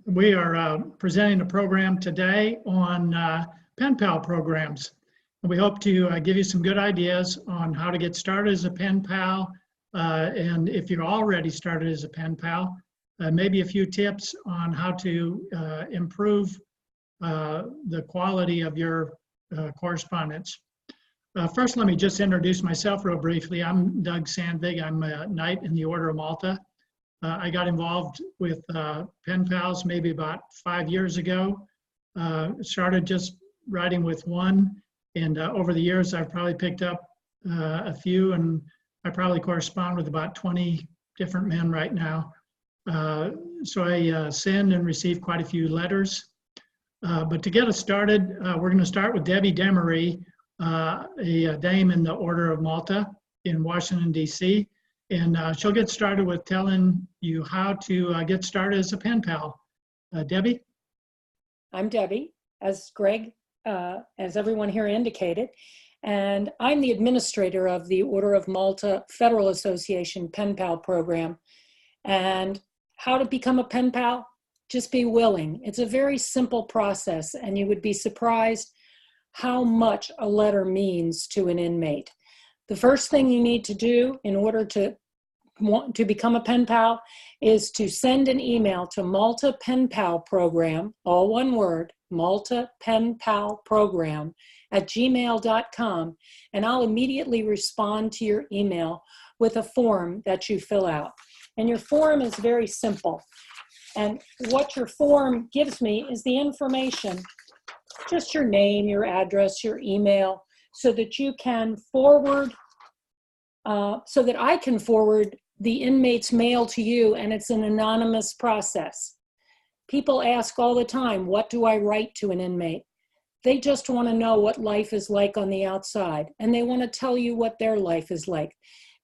We are presenting a program today on Pen Pal programs. We hope to give you some good ideas on how to get started as a pen pal, and if you're already started as a pen pal, maybe a few tips on how to improve the quality of your correspondence. First, let me just introduce myself real briefly. I'm Doug Sandvig. I'm a Knight in the Order of Malta. I got involved with pen pals maybe about 5 years ago. Started just writing with one, and over the years I've probably picked up a few, and I probably correspond with about 20 different men right now. So I send and receive quite a few letters. But to get us started, we're going to start with Debby Demaree, a dame in the Order of Malta in Washington, D.C. And she'll get started with telling you how to get started as a pen pal. Debbie? I'm Debbie, as Greg, as everyone here indicated, and I'm the administrator of the Order of Malta Federal Association Pen Pal program. And how to become a pen pal? Just be willing. It's a very simple process, and you would be surprised how much a letter means to an inmate. The first thing you need to do in order to want to become a pen pal is to send an email to Malta Pen Pal program, all one word, Malta Pen Pal program @gmail.com, and I'll immediately respond to your email with a form that you fill out. And your form is very simple. And what your form gives me is the information, just your name, your address, your email, so that you can forward, so that I can forward the inmate's mail to you, and it's an anonymous process. People ask all the time, what do I write to an inmate? They just want to know what life is like on the outside, and they want to tell you what their life is like.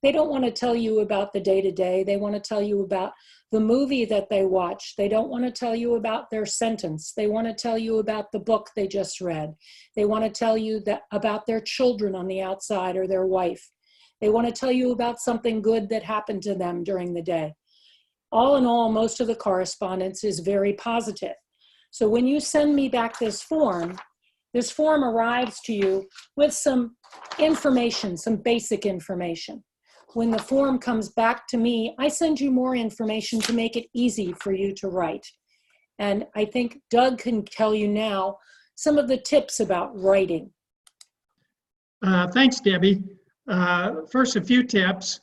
They don't want to tell you about the day-to-day. They want to tell you about the movie that they watched. They don't want to tell you about their sentence. They want to tell you about the book they just read. They want to tell you about their children on the outside or their wife. They want to tell you about something good that happened to them during the day. All in all, most of the correspondence is very positive. So when you send me back this form arrives to you with some information, some basic information. When the form comes back to me, I send you more information to make it easy for you to write. And I think Doug can tell you now some of the tips about writing. Thanks, Debbie. First, a few tips.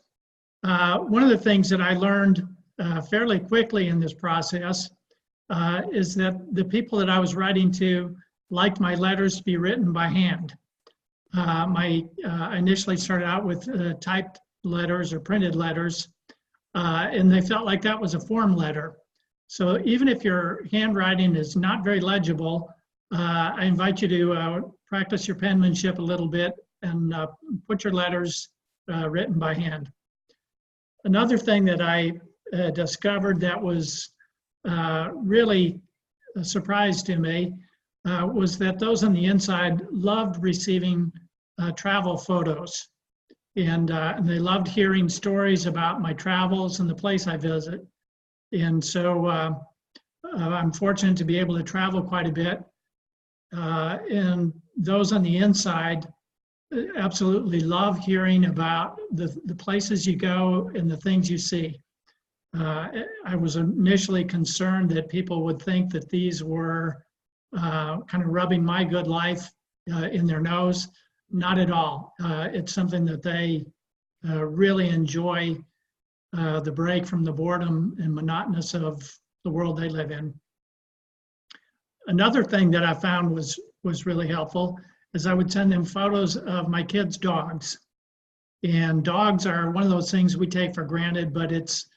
One of the things that I learned fairly quickly in this process is that the people that I was writing to liked my letters to be written by hand. I initially started out with typed letters or printed letters, and they felt like that was a form letter. So even if your handwriting is not very legible, I invite you to practice your penmanship a little bit and put your letters written by hand. Another thing that I discovered that was really a surprise to me was that those on the inside loved receiving travel photos. And they loved hearing stories about my travels and the place I visit. And so I'm fortunate to be able to travel quite a bit. And those on the inside absolutely love hearing about the places you go and the things you see. I was initially concerned that people would think that these were kind of rubbing my good life in their nose. Not at all. It's something that they really enjoy, the break from the boredom and monotonous of the world they live in. Another thing that I found was really helpful is I would send them photos of my kids' dogs. And dogs are one of those things we take for granted, but it's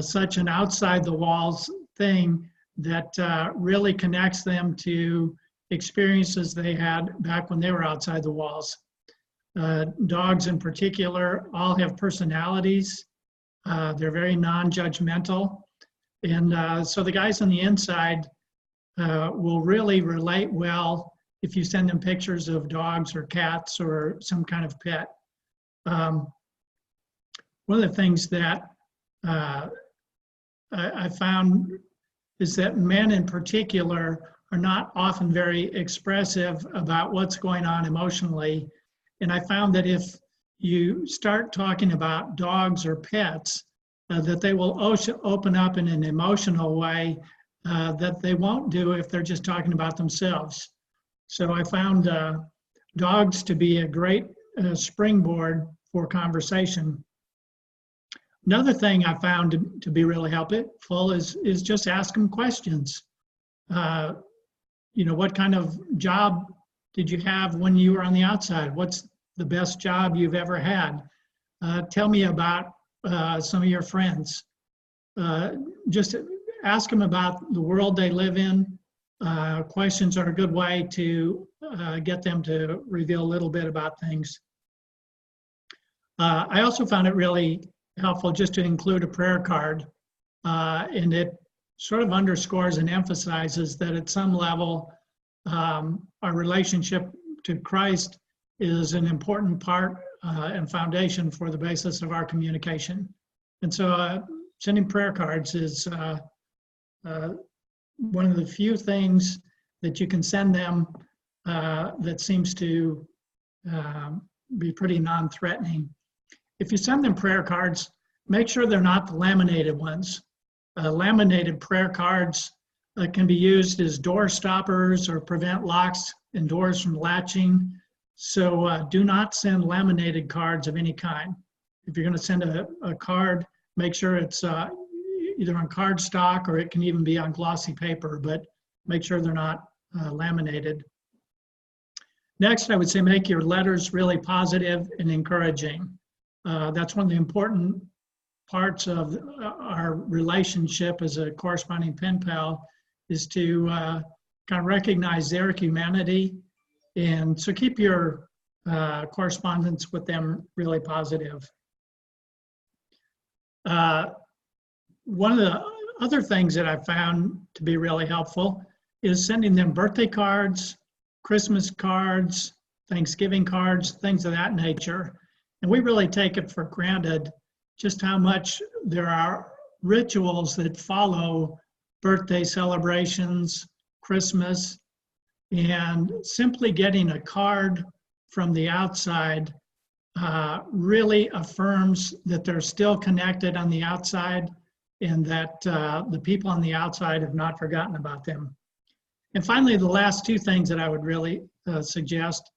such an outside the walls thing that really connects them to experiences they had back when they were outside the walls. Dogs in particular all have personalities. They're very non-judgmental. And so the guys on the inside will really relate well if you send them pictures of dogs or cats or some kind of pet. One of the things that I found is that men in particular are not often very expressive about what's going on emotionally. And I found that if you start talking about dogs or pets, that they will open up in an emotional way that they won't do if they're just talking about themselves. So I found dogs to be a great springboard for conversation. Another thing I found to be really helpful is just ask them questions. What kind of job did you have when you were on the outside? What's the best job you've ever had? Tell me about some of your friends. Just ask them about the world they live in. Questions are a good way to get them to reveal a little bit about things. I also found it really helpful just to include a prayer card, and it sort of underscores and emphasizes that at some level our relationship to Christ is an important part and foundation for the basis of our communication. And so sending prayer cards is one of the few things that you can send them that seems to be pretty non-threatening. If you send them prayer cards, make sure they're not the laminated ones. Laminated prayer cards can be used as door stoppers or prevent locks and doors from latching. So do not send laminated cards of any kind. If you're going to send a card, make sure it's either on cardstock or it can even be on glossy paper, but make sure they're not laminated. Next, I would say make your letters really positive and encouraging. That's one of the important parts of our relationship as a corresponding pen pal, is to kind of recognize their humanity. And so keep your correspondence with them really positive. One of the other things that I found to be really helpful is sending them birthday cards, Christmas cards, Thanksgiving cards, things of that nature. And we really take it for granted just how much there are rituals that follow birthday celebrations, Christmas, and simply getting a card from the outside really affirms that they're still connected on the outside and that the people on the outside have not forgotten about them. And finally, the last two things that I would really suggest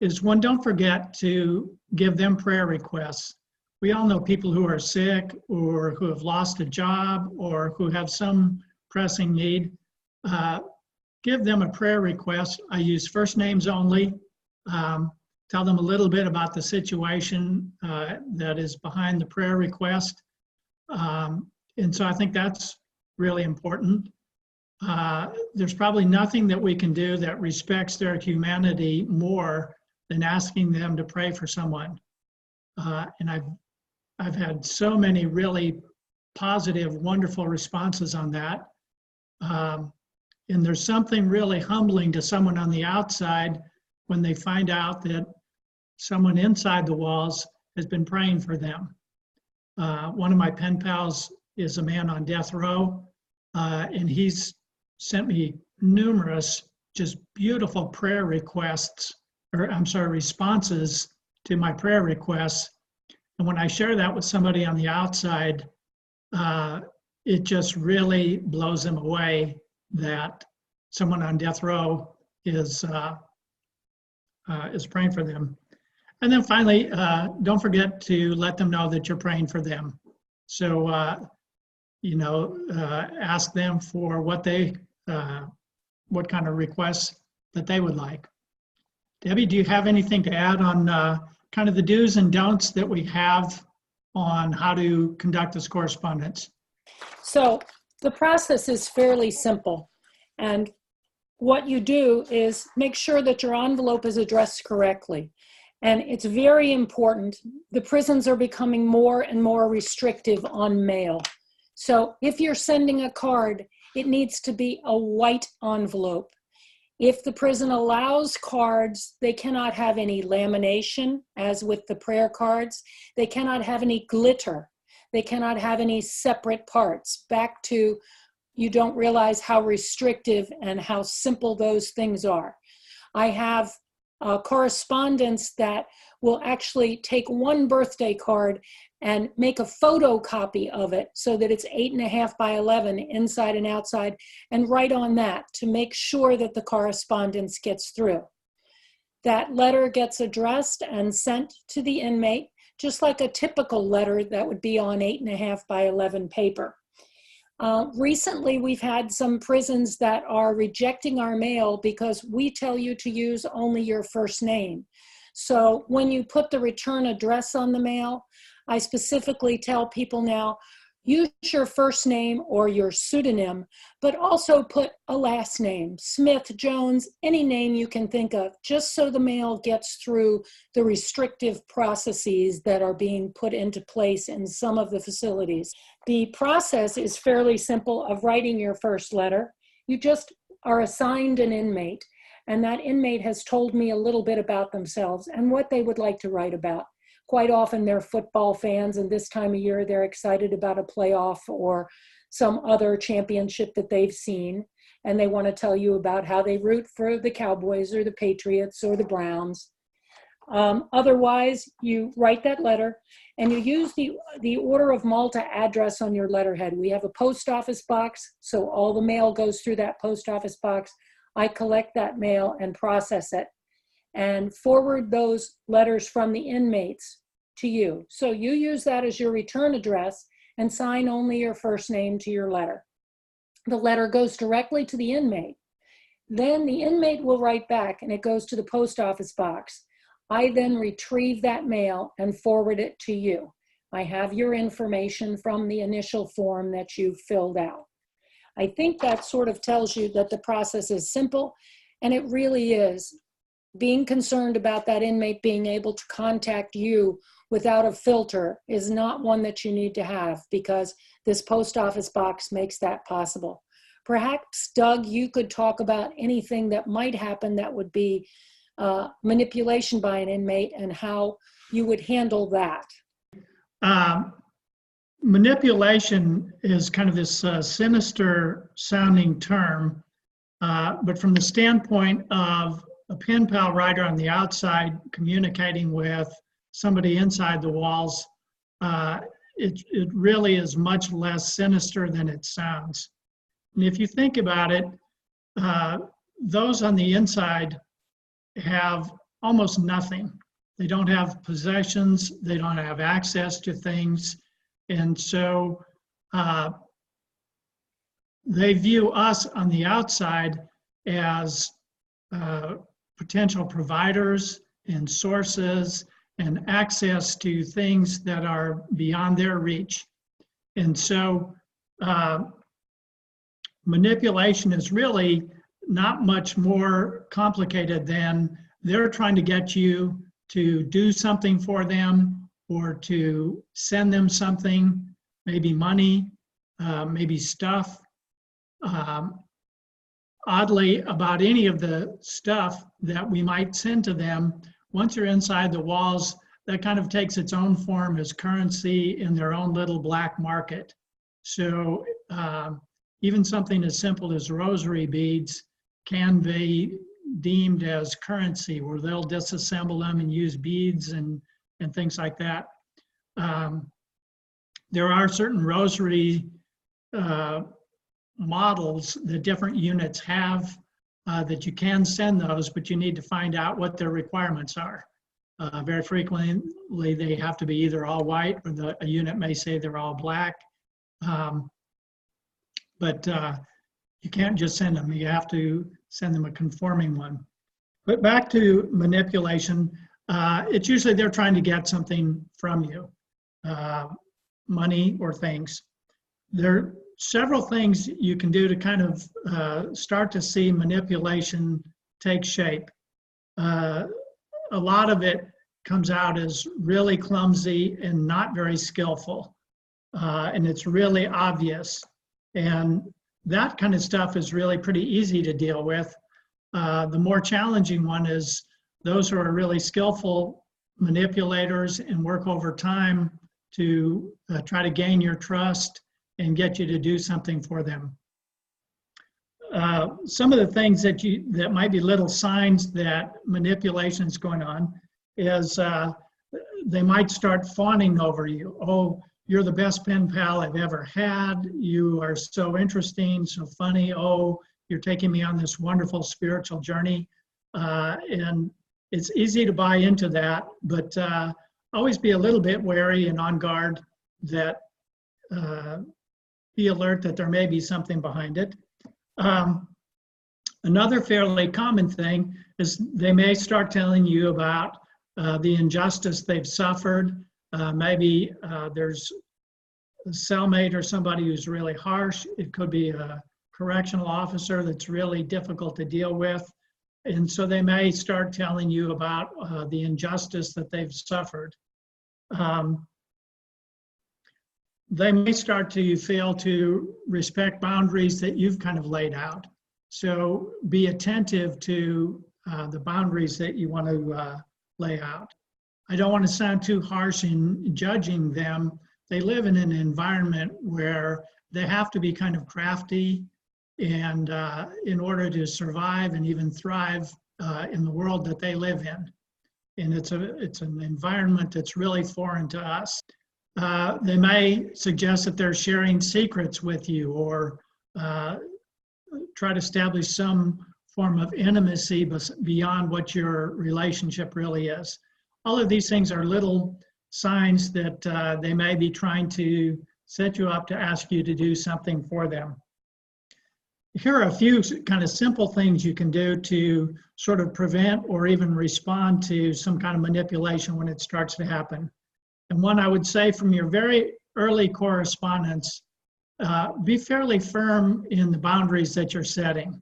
is, one, don't forget to give them prayer requests. We all know people who are sick or who have lost a job or who have some pressing need. Give them a prayer request. I use first names only. Tell them a little bit about the situation that is behind the prayer request. And so I think that's really important. There's probably nothing that we can do that respects their humanity more than asking them to pray for someone. And I've had so many really positive, wonderful responses on that. And there's something really humbling to someone on the outside when they find out that someone inside the walls has been praying for them. One of my pen pals is a man on death row, and he's sent me numerous just beautiful prayer requests, responses to my prayer requests. And when I share that with somebody on the outside, it just really blows them away that someone on death row is praying for them. And then finally, don't forget to let them know that you're praying for them. So, ask them for what kind of requests that they would like. Debbie, do you have anything to add on kind of the do's and don'ts that we have on how to conduct this correspondence? So the process is fairly simple. And what you do is make sure that your envelope is addressed correctly. And it's very important. The prisons are becoming more and more restrictive on mail. So if you're sending a card, it needs to be a white envelope. If the prison allows cards, they cannot have any lamination, as with the prayer cards. They cannot have any glitter. They cannot have any separate parts. Back to you don't realize how restrictive and how simple those things are. I have correspondence that will actually take one birthday card and make a photocopy of it so that it's 8.5 by 11 inside and outside, and write on that to make sure that the correspondence gets through. That letter gets addressed and sent to the inmate, just like a typical letter that would be on 8.5 by 11 paper. Recently, we've had some prisons that are rejecting our mail because we tell you to use only your first name. So when you put the return address on the mail, I specifically tell people now, use your first name or your pseudonym, but also put a last name, Smith, Jones, any name you can think of, just so the mail gets through the restrictive processes that are being put into place in some of the facilities. The process is fairly simple of writing your first letter. You just are assigned an inmate, and that inmate has told me a little bit about themselves and what they would like to write about. Quite often they're football fans, and this time of year they're excited about a playoff or some other championship that they've seen, and they want to tell you about how they root for the Cowboys or the Patriots or the Browns. Otherwise, you write that letter and you use the Order of Malta address on your letterhead. We have a post office box, so all the mail goes through that post office box. I collect that mail and process it and forward those letters from the inmates to you. So you use that as your return address and sign only your first name to your letter. The letter goes directly to the inmate. Then the inmate will write back and it goes to the post office box. I then retrieve that mail and forward it to you. I have your information from the initial form that you filled out. I think that sort of tells you that the process is simple, and it really is. Being concerned about that inmate being able to contact you without a filter is not one that you need to have, because this post office box makes that possible. Perhaps, Doug, you could talk about anything that might happen that would be manipulation by an inmate and how you would handle that. Manipulation is kind of this sinister sounding term, but from the standpoint of a pen pal writer on the outside communicating with somebody inside the walls, it really is much less sinister than it sounds. And if you think about it, those on the inside have almost nothing. They don't have possessions, they don't have access to things, and so they view us on the outside as potential providers and sources and access to things that are beyond their reach. And so manipulation is really not much more complicated than they're trying to get you to do something for them or to send them something, maybe money, maybe stuff. Oddly, about any of the stuff that we might send to them, once you're inside the walls, that kind of takes its own form as currency in their own little black market. So even something as simple as rosary beads can be deemed as currency, where they'll disassemble them and use beads and things like that. There are certain rosary models that different units have that you can send those, but you need to find out what their requirements are. Very frequently, they have to be either all white, or a unit may say they're all black. But you can't just send them. You have to send them a conforming one. But back to manipulation, it's usually they're trying to get something from you, money or things. There are several things you can do to kind of start to see manipulation take shape. A lot of it comes out as really clumsy and not very skillful, and it's really obvious. And that kind of stuff is really pretty easy to deal with. The more challenging one is those who are really skillful manipulators and work over time to try to gain your trust and get you to do something for them. some of the things that might be little signs that manipulation is going on is they might start fawning over you. Oh, you're the best pen pal I've ever had. You are so interesting, so funny. Oh, you're taking me on this wonderful spiritual journey. And it's easy to buy into that, but always be a little bit wary and on guard that be alert that there may be something behind it. Another fairly common thing is they may start telling you about the injustice they've suffered. Maybe there's a cellmate or somebody who's really harsh. It could be a correctional officer that's really difficult to deal with. And so they may start telling you about the injustice that they've suffered. They may start to fail to respect boundaries that you've kind of laid out. So be attentive to the boundaries that you want to lay out. I don't want to sound too harsh in judging them. They live in an environment where they have to be kind of crafty, and in order to survive and even thrive in the world that they live in. And it's an environment that's really foreign to us. They may suggest that they're sharing secrets with you, or try to establish some form of intimacy beyond what your relationship really is. All of these things are little signs that they may be trying to set you up to ask you to do something for them. Here are a few kind of simple things you can do to sort of prevent or even respond to some kind of manipulation when it starts to happen. And one, I would say, from your very early correspondence, be fairly firm in the boundaries that you're setting.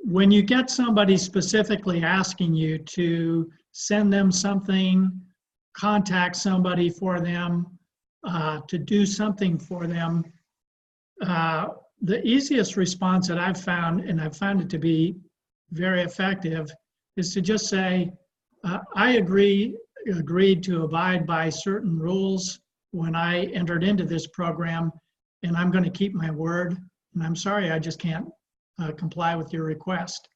When you get somebody specifically asking you to send them something, contact somebody for them, to do something for them, the easiest response that I've found, and I've found it to be very effective, is to just say, I agreed to abide by certain rules when I entered into this program, and I'm going to keep my word, and I'm sorry, I just can't comply with your request.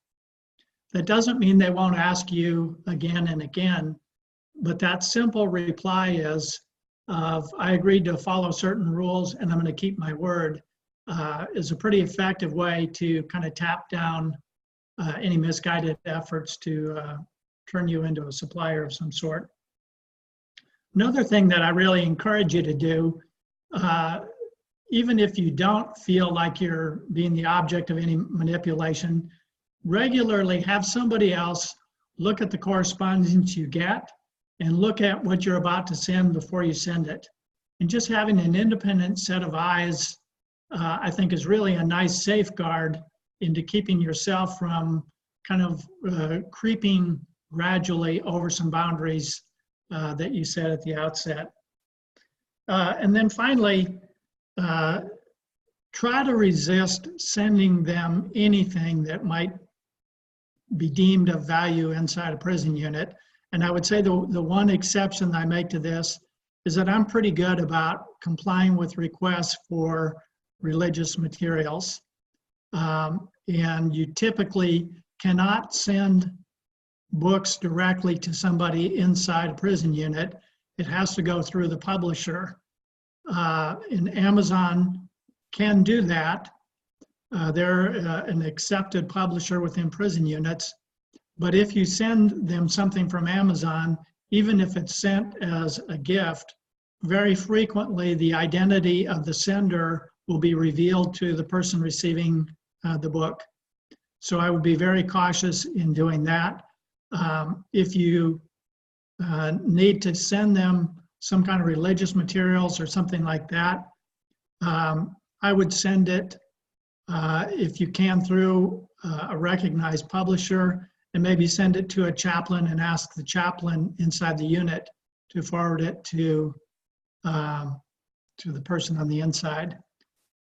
That doesn't mean they won't ask you again and again, but that simple reply is, I agreed to follow certain rules and I'm going to keep my word, is a pretty effective way to kind of tap down any misguided efforts to turn you into a supplier of some sort. Another thing that I really encourage you to do, even if you don't feel like you're being the object of any manipulation, regularly have somebody else look at the correspondence you get and look at what you're about to send before you send it. And just having an independent set of eyes, I think, is really a nice safeguard into keeping yourself from kind of creeping gradually over some boundaries that you set at the outset. And then finally, try to resist sending them anything that might be deemed of value inside a prison unit. And I would say the one exception I make to this is that I'm pretty good about complying with requests for religious materials. And you typically cannot send books directly to somebody inside a prison unit. It has to go through the publisher. And Amazon can do that. They're an accepted publisher within prison units. But if you send them something from Amazon, even if it's sent as a gift, very frequently the identity of the sender will be revealed to the person receiving the book. So I would be very cautious in doing that. If you need to send them some kind of religious materials or something like that, I would send it, if you can, through a recognized publisher, and maybe send it to a chaplain and ask the chaplain inside the unit to forward it to the person on the inside.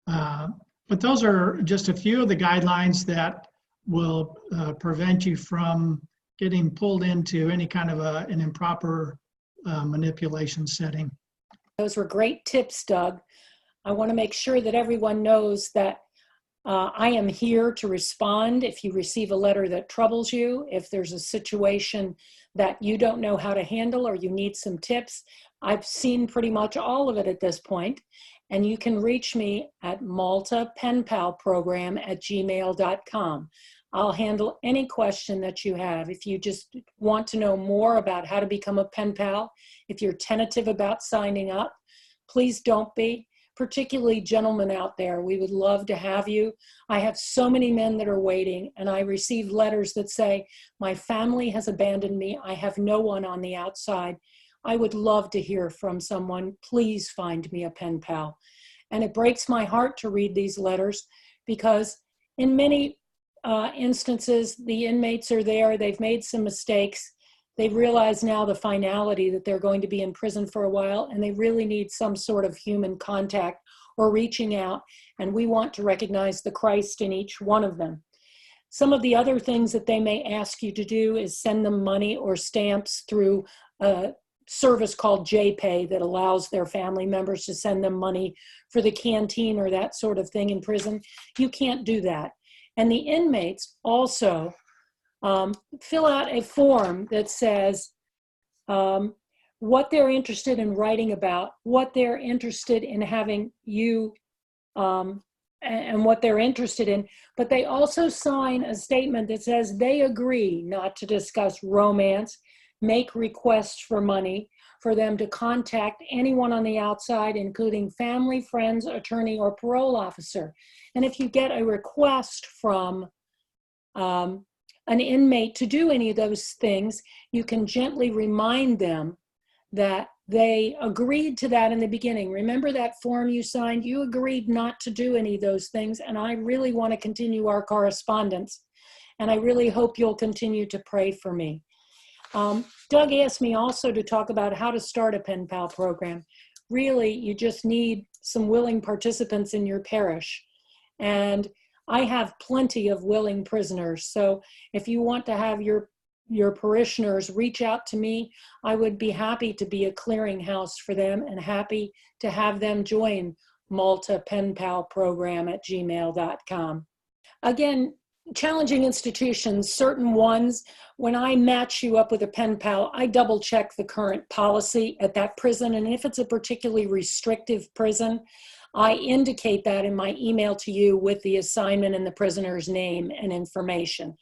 But those are just a few of the guidelines that will prevent you from getting pulled into any kind of an improper manipulation setting. Those were great tips, Doug. I want to make sure that everyone knows that I am here to respond if you receive a letter that troubles you, if there's a situation that you don't know how to handle or you need some tips. I've seen pretty much all of it at this point, and you can reach me at Malta Pen Pal program at gmail.com. I'll handle any question that you have. If you just want to know more about how to become a pen pal, if you're tentative about signing up, please don't be. Particularly gentlemen out there, we would love to have you. I have so many men that are waiting, and I receive letters that say, my family has abandoned me. I have no one on the outside. I would love to hear from someone. Please find me a pen pal. And it breaks my heart to read these letters because in many instances, the inmates are there, they've made some mistakes. They realize now the finality that they're going to be in prison for a while, and they really need some sort of human contact or reaching out, and we want to recognize the Christ in each one of them. Some of the other things that they may ask you to do is send them money or stamps through a service called JPay that allows their family members to send them money for the canteen or that sort of thing in prison. You can't do that. And the inmates also fill out a form that says what they're interested in writing about, what they're interested in having you, and what they're interested in. But they also sign a statement that says they agree not to discuss romance, make requests for money, for them to contact anyone on the outside, including family, friends, attorney, or parole officer. And if you get a request from an inmate to do any of those things, you can gently remind them that they agreed to that in the beginning. Remember that form you signed? You agreed not to do any of those things, and I really want to continue our correspondence, and I really hope you'll continue to pray for me. Doug asked me also to talk about how to start a pen pal program. Really, you just need some willing participants in your parish. And I have plenty of willing prisoners. So if you want to have your parishioners reach out to me, I would be happy to be a clearinghouse for them and happy to have them join Malta Pen Pal program at gmail.com. Again, challenging institutions, certain ones, when I match you up with a pen pal, I double check the current policy at that prison. And if it's a particularly restrictive prison, I indicate that in my email to you with the assignment and the prisoner's name and information.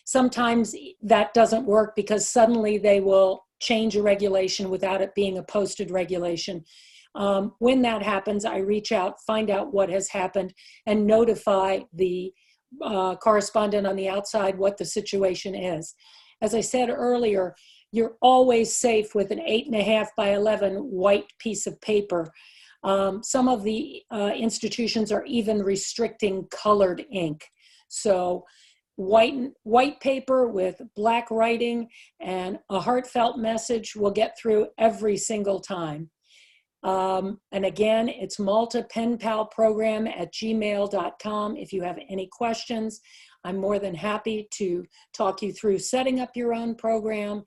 Sometimes that doesn't work because suddenly they will change a regulation without it being a posted regulation. When that happens, I reach out, find out what has happened, and notify the correspondent on the outside what the situation is. As I said earlier, you're always safe with an 8.5 by 11 white piece of paper. Some of the institutions are even restricting colored ink. So white paper with black writing and a heartfelt message will get through every single time. And again, it's Malta Pen Pal program at gmail.com. If you have any questions, I'm more than happy to talk you through setting up your own program,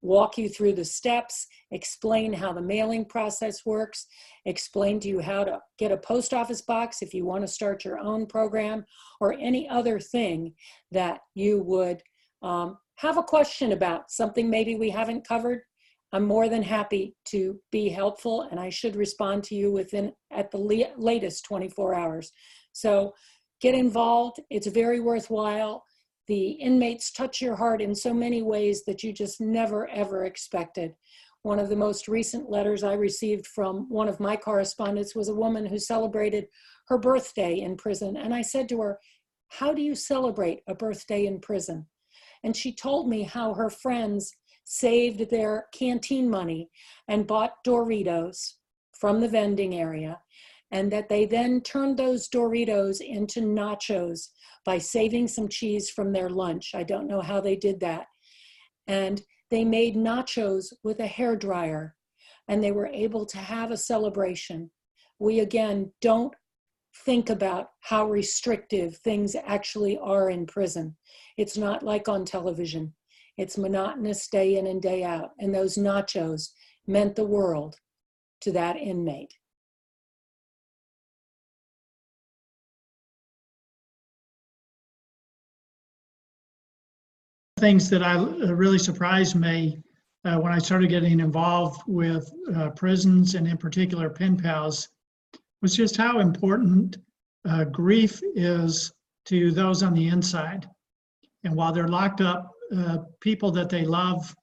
walk you through the steps, explain how the mailing process works, explain to you how to get a post office box if you want to start your own program, or any other thing that you would have a question about, something maybe we haven't covered. I'm more than happy to be helpful, and I should respond to you within, at the latest, 24 hours. So get involved. It's very worthwhile. The inmates touch your heart in so many ways that you just never, ever expected. One of the most recent letters I received from one of my correspondents was a woman who celebrated her birthday in prison. And I said to her, how do you celebrate a birthday in prison? And she told me how her friends saved their canteen money and bought Doritos from the vending area, and that they then turned those Doritos into nachos by saving some cheese from their lunch. I don't know how they did that. And they made nachos with a hairdryer, and they were able to have a celebration. We, again, don't think about how restrictive things actually are in prison. It's not like on television. It's monotonous day in and day out. And those nachos meant the world to that inmate. things that really surprised me when I started getting involved with prisons and in particular pen pals was just how important grief is to those on the inside. And while they're locked up, people that they love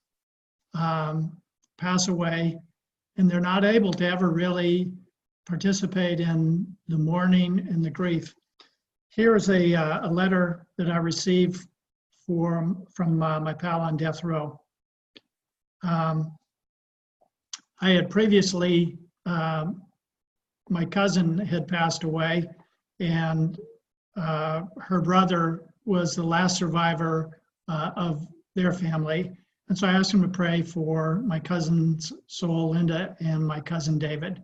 pass away, and they're not able to ever really participate in the mourning and the grief. Here is a letter that I received from my pal on death row. I had previously, my cousin had passed away, and her brother was the last survivor of their family. And so I asked him to pray for my cousin's soul, Linda, and my cousin David.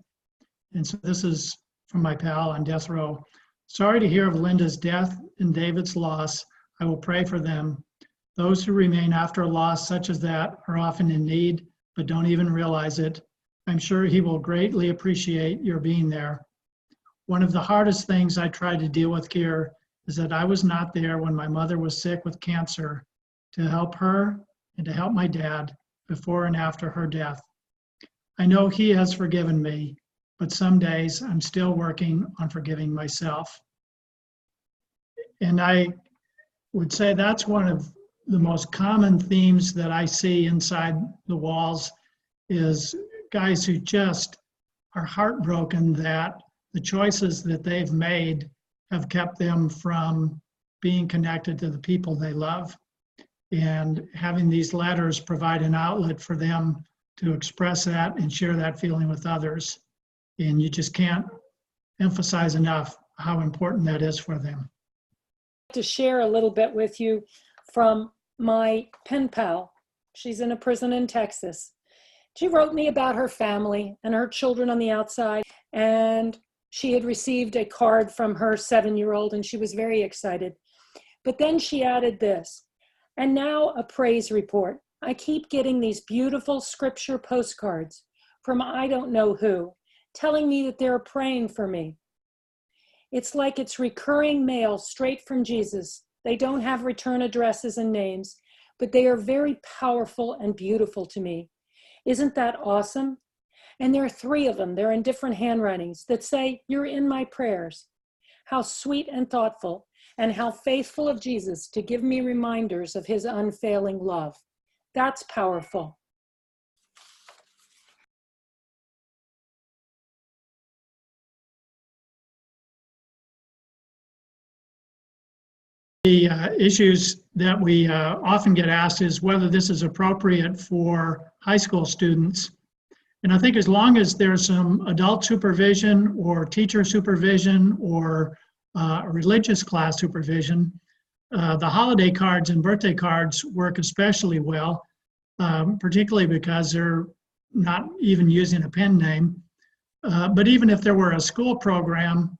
And so this is from my pal on death row. Sorry to hear of Linda's death and David's loss. I will pray for them. Those who remain after a loss such as that are often in need, but don't even realize it. I'm sure he will greatly appreciate your being there. One of the hardest things I tried to deal with here is that I was not there when my mother was sick with cancer to help her and to help my dad before and after her death. I know he has forgiven me, but some days I'm still working on forgiving myself. And I would say that's one of the most common themes that I see inside the walls is guys who just are heartbroken that the choices that they've made have kept them from being connected to the people they love. And having these letters provide an outlet for them to express that and share that feeling with others. And you just can't emphasize enough how important that is for them. To share a little bit with you from my pen pal. She's in a prison in Texas. She wrote me about her family and her children on the outside, and she had received a card from her 7-year-old, and she was very excited. But then she added this, and now a praise report. I keep getting these beautiful scripture postcards from I don't know who, telling me that they're praying for me. It's like it's recurring mail straight from Jesus. They don't have return addresses and names, but they are very powerful and beautiful to me. Isn't that awesome? And there are 3 of them. They're in different handwritings that say, you're in my prayers. How sweet and thoughtful, and how faithful of Jesus to give me reminders of his unfailing love. That's powerful. The issues that we often get asked is whether this is appropriate for high school students. And I think as long as there's some adult supervision or teacher supervision or religious class supervision, the holiday cards and birthday cards work especially well, particularly because they're not even using a pen name. But even if there were a school program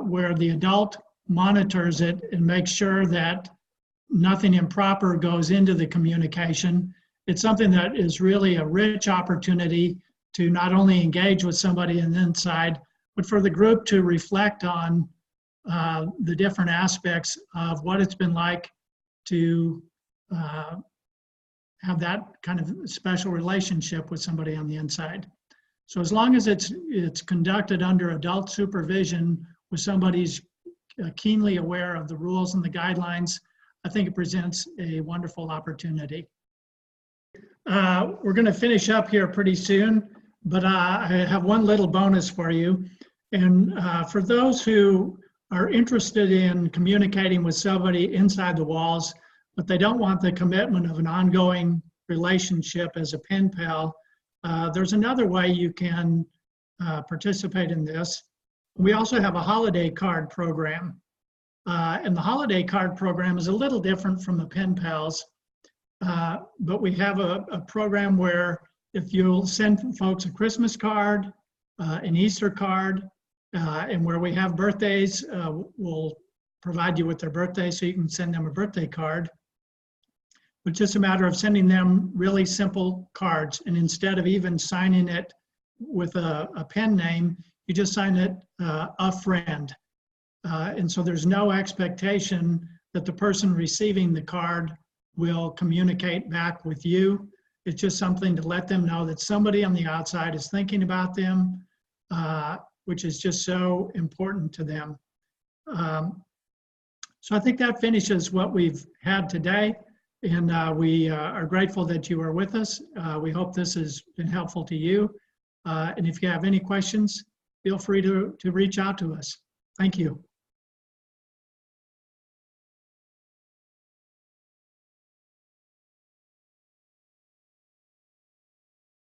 where the adult monitors it and makes sure that nothing improper goes into the communication, it's something that is really a rich opportunity to not only engage with somebody on the inside, but for the group to reflect on the different aspects of what it's been like to have that kind of special relationship with somebody on the inside. So as long as it's conducted under adult supervision with somebody's keenly aware of the rules and the guidelines, I think it presents a wonderful opportunity. We're going to finish up here pretty soon, but I have one little bonus for you. And for those who are interested in communicating with somebody inside the walls, but they don't want the commitment of an ongoing relationship as a pen pal, there's another way you can participate in this. We also have a holiday card program. And the holiday card program is a little different from the pen pals, but we have a program where if you'll send folks a Christmas card, an Easter card, and where we have birthdays, we'll provide you with their birthday so you can send them a birthday card. It's just a matter of sending them really simple cards, and instead of even signing it with a pen name, you just sign it a friend. And so there's no expectation that the person receiving the card will communicate back with you. It's just something to let them know that somebody on the outside is thinking about them, which is just so important to them. So I think that finishes what we've had today, and we are grateful that you are with us. We hope this has been helpful to you. And if you have any questions, feel free to reach out to us. Thank you.